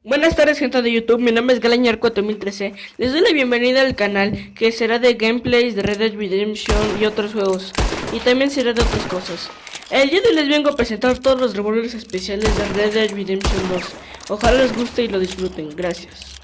Buenas tardes, gente de YouTube, mi nombre es Galañar4013. Les doy la bienvenida al canal, que será de gameplays de Red Dead Redemption y otros juegos, y también será de otras cosas. El día de hoy les vengo a presentar todos los revólveres especiales de Red Dead Redemption 2. Ojalá les guste y lo disfruten, gracias.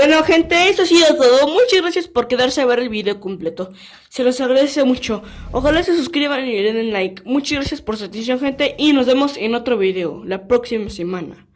Bueno, gente, eso ha sido todo. Muchas gracias por quedarse a ver el video completo. Se los agradece mucho. Ojalá se suscriban y le den like. Muchas gracias por su atención, gente, y nos vemos en otro video la próxima semana.